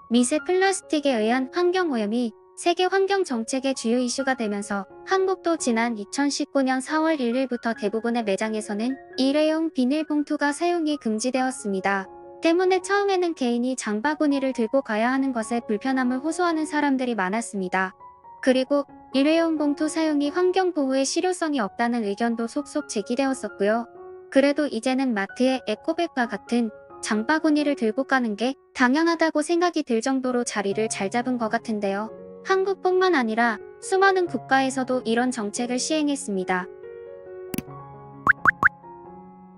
미세 플라스틱에 의한 환경오염이 세계 환경 정책의 주요 이슈가 되면서 한국도 지난 2019년 4월 1일부터 대부분의 매장에서는 일회용 비닐봉투가 사용이 금지되었습니다. 때문에 처음에는 개인이 장바구니를 들고 가야 하는 것에 불편함을 호소하는 사람들이 많았습니다. 그리고 일회용 봉투 사용이 환경보호에 실효성이 없다는 의견도 속속 제기되었었고요. 그래도 이제는 마트에 에코백과 같은 장바구니를 들고 가는 게 당연하다고 생각이 들 정도로 자리를 잘 잡은 것 같은데요. 한국뿐만 아니라 수많은 국가에서도 이런 정책을 시행했습니다.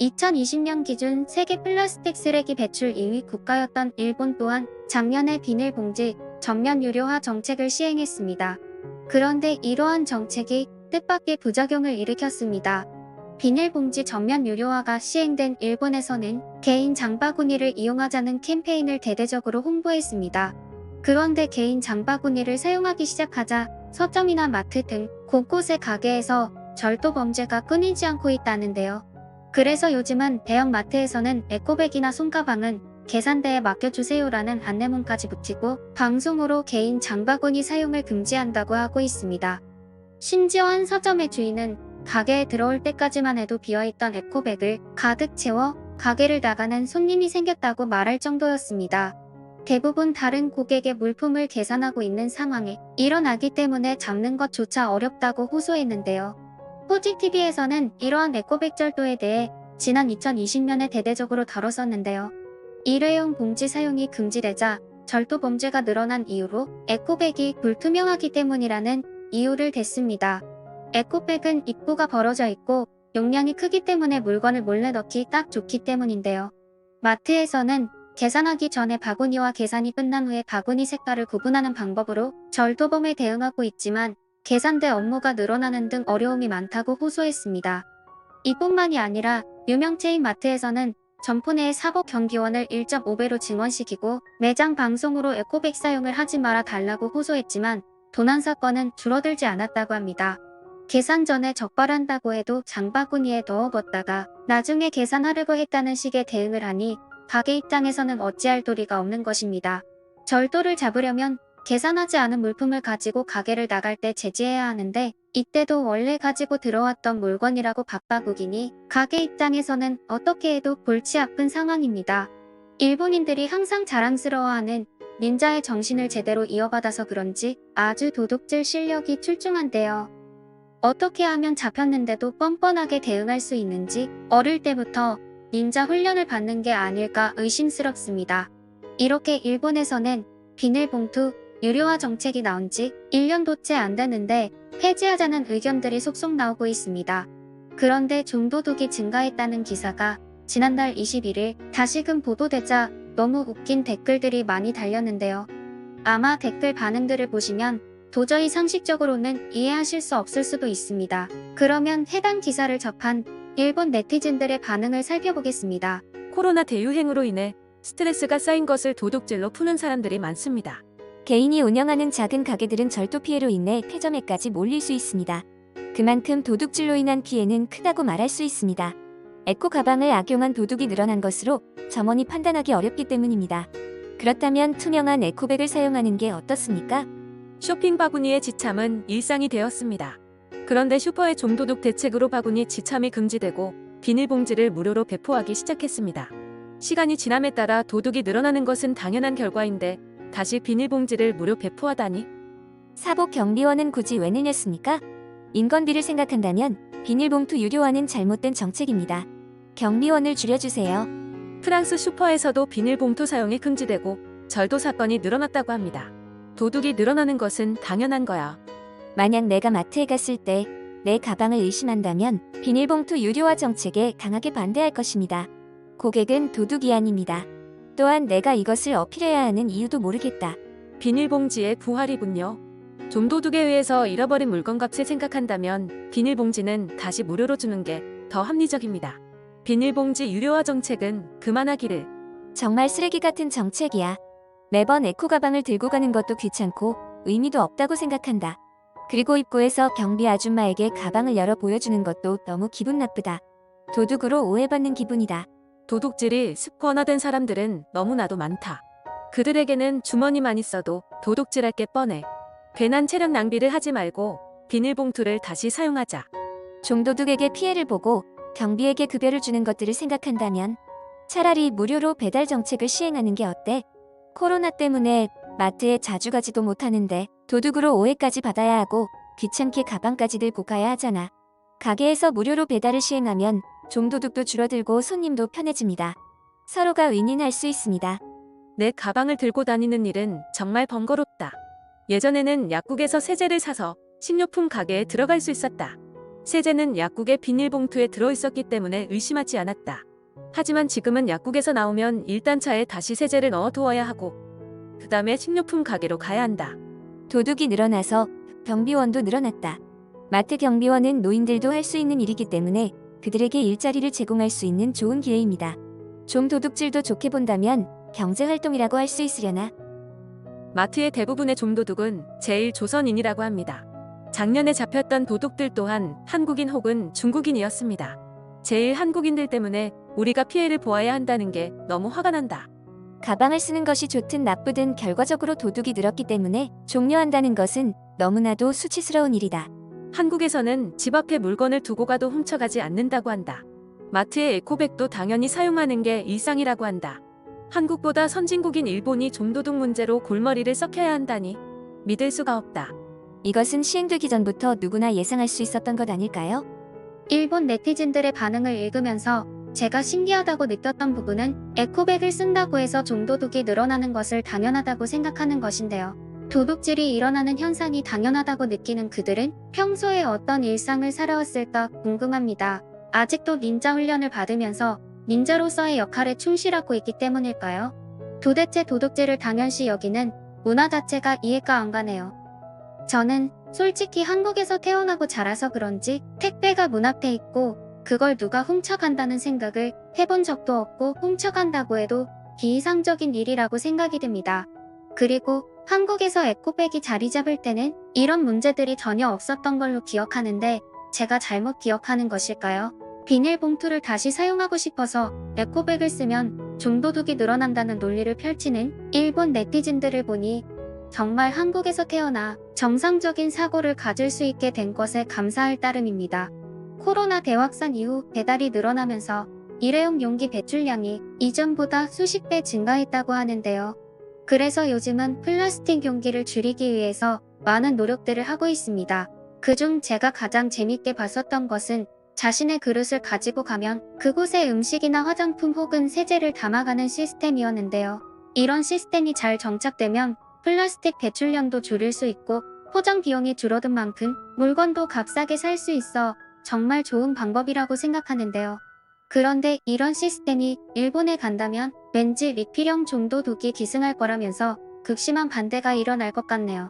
2020년 기준 세계 플라스틱 쓰레기 배출 2위 국가였던 일본 또한 작년에 비닐봉지 전면 유료화 정책을 시행했습니다. 그런데 이러한 정책이 뜻밖의 부작용을 일으켰습니다. 비닐봉지 전면 유료화가 시행된 일본에서는 개인 장바구니를 이용하자는 캠페인을 대대적으로 홍보했습니다. 그런데 개인 장바구니를 사용하기 시작하자 서점이나 마트 등 곳곳의 가게에서 절도 범죄가 끊이지 않고 있다는데요. 그래서 요즘은 대형 마트에서는 에코백이나 손가방은 계산대에 맡겨주세요라는 안내문까지 붙이고 방송으로 개인 장바구니 사용을 금지한다고 하고 있습니다. 심지어 한 서점의 주인은 가게에 들어올 때까지만 해도 비어있던 에코백을 가득 채워 가게를 나가는 손님이 생겼다고 말할 정도였습니다. 대부분 다른 고객의 물품을 계산하고 있는 상황에 일어나기 때문에 잡는 것조차 어렵다고 호소했는데요. 포지티비에서는 이러한 에코백 절도에 대해 지난 2020년에 대대적으로 다뤘었는데요. 일회용 봉지 사용이 금지되자 절도 범죄가 늘어난 이유로 에코백이 불투명하기 때문이라는 이유를 댔습니다. 에코백은 입구가 벌어져 있고 용량이 크기 때문에 물건을 몰래 넣기 딱 좋기 때문인데요. 마트에서는 계산하기 전에 바구니와 계산이 끝난 후에 바구니 색깔을 구분하는 방법으로 절도범에 대응하고 있지만 계산대 업무가 늘어나는 등 어려움이 많다고 호소했습니다. 이뿐만이 아니라 유명 체인 마트에서는 점포 내의 사복 경비원을 1.5배로 증원시키고 매장 방송으로 에코백 사용을 하지 말아 달라고 호소했지만 도난 사건은 줄어들지 않았다고 합니다. 계산 전에 적발한다고 해도 장바구니에 넣어뒀다가 나중에 계산하려고 했다는 식의 대응을 하니 가게 입장에서는 어찌할 도리가 없는 것입니다. 절도를 잡으려면 계산하지 않은 물품을 가지고 가게를 나갈 때 제지해야 하는데 이때도 원래 가지고 들어왔던 물건이라고 바꿔보기니 가게 입장에서는 어떻게 해도 골치 아픈 상황입니다. 일본인들이 항상 자랑스러워하는 닌자의 정신을 제대로 이어받아서 그런지 아주 도둑질 실력이 출중한데요. 어떻게 하면 잡혔는데도 뻔뻔하게 대응할 수 있는지 어릴 때부터 닌자 훈련을 받는 게 아닐까 의심스럽습니다. 이렇게 일본에서는 비닐봉투 유료화 정책이 나온 지 1년도 채 안 됐는데 폐지하자는 의견들이 속속 나오고 있습니다. 그런데 중도둑이 증가했다는 기사가 지난달 21일 다시금 보도되자 너무 웃긴 댓글들이 많이 달렸는데요. 아마 댓글 반응들을 보시면 도저히 상식적으로는 이해하실 수 없을 수도 있습니다. 그러면 해당 기사를 접한 일본 네티즌들의 반응을 살펴보겠습니다. 코로나 대유행으로 인해 스트레스가 쌓인 것을 도둑질로 푸는 사람들이 많습니다. 개인이 운영하는 작은 가게들은 절도 피해로 인해 폐점에까지 몰릴 수 있습니다. 그만큼 도둑질로 인한 피해는 크다고 말할 수 있습니다. 에코 가방을 악용한 도둑이 늘어난 것으로 점원이 판단하기 어렵기 때문입니다. 그렇다면 투명한 에코백을 사용하는 게 어떻습니까? 쇼핑 바구니의 지참은 일상이 되었습니다. 그런데 슈퍼의 좀도둑 대책으로 바구니 지참이 금지되고 비닐봉지를 무료로 배포하기 시작했습니다. 시간이 지남에 따라 도둑이 늘어나는 것은 당연한 결과인데 다시 비닐봉지를 무료 배포하다니? 사복 경비원은 굳이 왜 늘렸습니까? 인건비를 생각한다면 비닐봉투 유료화는 잘못된 정책입니다. 경비원을 줄여주세요. 프랑스 슈퍼에서도 비닐봉투 사용이 금지되고 절도 사건이 늘어났다고 합니다. 도둑이 늘어나는 것은 당연한 거야. 만약 내가 마트에 갔을 때 내 가방을 의심한다면 비닐봉투 유료화 정책에 강하게 반대할 것입니다. 고객은 도둑이 아닙니다. 또한 내가 이것을 어필해야 하는 이유도 모르겠다. 비닐봉지의 부활이군요. 좀도둑에 의해서 잃어버린 물건값을 생각한다면 비닐봉지는 다시 무료로 주는 게 더 합리적입니다. 비닐봉지 유료화 정책은 그만하기를. 정말 쓰레기 같은 정책이야. 매번 에코 가방을 들고 가는 것도 귀찮고 의미도 없다고 생각한다. 그리고 입구에서 경비 아줌마에게 가방을 열어 보여주는 것도 너무 기분 나쁘다. 도둑으로 오해받는 기분이다. 도둑질이 습관화된 사람들은 너무나도 많다. 그들에게는 주머니만 있어도 도둑질할 게 뻔해. 괜한 체력 낭비를 하지 말고 비닐봉투를 다시 사용하자. 종도둑에게 피해를 보고 경비에게 급여를 주는 것들을 생각한다면 차라리 무료로 배달 정책을 시행하는 게 어때? 코로나 때문에 마트에 자주 가지도 못하는데 도둑으로 오해까지 받아야 하고 귀찮게 가방까지 들고 가야 하잖아. 가게에서 무료로 배달을 시행하면 종도둑도 줄어들고 손님도 편해집니다. 서로가 윈윈할 수 있습니다. 내 가방을 들고 다니는 일은 정말 번거롭다. 예전에는 약국에서 세제를 사서 식료품 가게에 들어갈 수 있었다. 세제는 약국의 비닐봉투에 들어있었기 때문에 의심하지 않았다. 하지만 지금은 약국에서 나오면 일단 차에 다시 세제를 넣어두어야 하고 그 다음에 식료품 가게로 가야 한다. 도둑이 늘어나서 경비원도 늘어났다. 마트 경비원은 노인들도 할 수 있는 일이기 때문에 그들에게 일자리를 제공할 수 있는 좋은 기회입니다. 좀 도둑질도 좋게 본다면 경제활동이라고 할 수 있으려나? 마트의 대부분의 좀도둑은 제1조선인이라고 합니다. 작년에 잡혔던 도둑들 또한 한국인 혹은 중국인이었습니다. 제1한국인들 때문에 우리가 피해를 보아야 한다는 게 너무 화가 난다. 가방을 쓰는 것이 좋든 나쁘든 결과적으로 도둑이 늘었기 때문에 종료한다는 것은 너무나도 수치스러운 일이다. 한국에서는 집 앞에 물건을 두고 가도 훔쳐가지 않는다고 한다. 마트의 에코백도 당연히 사용하는 게 일상이라고 한다. 한국보다 선진국인 일본이 좀도둑 문제로 골머리를 썩혀야 한다니 믿을 수가 없다. 이것은 시행되기 전부터 누구나 예상할 수 있었던 것 아닐까요? 일본 네티즌들의 반응을 읽으면서 제가 신기하다고 느꼈던 부분은 에코백을 쓴다고 해서 종도둑이 늘어나는 것을 당연하다고 생각하는 것인데요. 도둑질이 일어나는 현상이 당연하다고 느끼는 그들은 평소에 어떤 일상을 살아왔을까 궁금합니다. 아직도 닌자 훈련을 받으면서 닌자로서의 역할에 충실하고 있기 때문일까요? 도대체 도둑질을 당연시 여기는 문화 자체가 이해가 안 가네요. 저는 솔직히 한국에서 태어나고 자라서 그런지 택배가 문 앞에 있고 그걸 누가 훔쳐간다는 생각을 해본 적도 없고 훔쳐간다고 해도 비이상적인 일이라고 생각이 듭니다. 그리고 한국에서 에코백이 자리 잡을 때는 이런 문제들이 전혀 없었던 걸로 기억하는데 제가 잘못 기억하는 것일까요? 비닐봉투를 다시 사용하고 싶어서 에코백을 쓰면 종도둑이 늘어난다는 논리를 펼치는 일본 네티즌들을 보니 정말 한국에서 태어나 정상적인 사고를 가질 수 있게 된 것에 감사할 따름입니다. 코로나 대확산 이후 배달이 늘어나면서 일회용 용기 배출량이 이전보다 수십 배 증가했다고 하는데요. 그래서 요즘은 플라스틱 용기를 줄이기 위해서 많은 노력들을 하고 있습니다. 그중 제가 가장 재밌게 봤었던 것은 자신의 그릇을 가지고 가면 그곳에 음식이나 화장품 혹은 세제를 담아가는 시스템이었는데요. 이런 시스템이 잘 정착되면 플라스틱 배출량도 줄일 수 있고 포장 비용이 줄어든 만큼 물건도 값싸게 살 수 있어 정말 좋은 방법이라고 생각하는데요. 그런데 이런 시스템이 일본에 간다면 왠지 리필형 종도둑이 기승할 거라면서 극심한 반대가 일어날 것 같네요.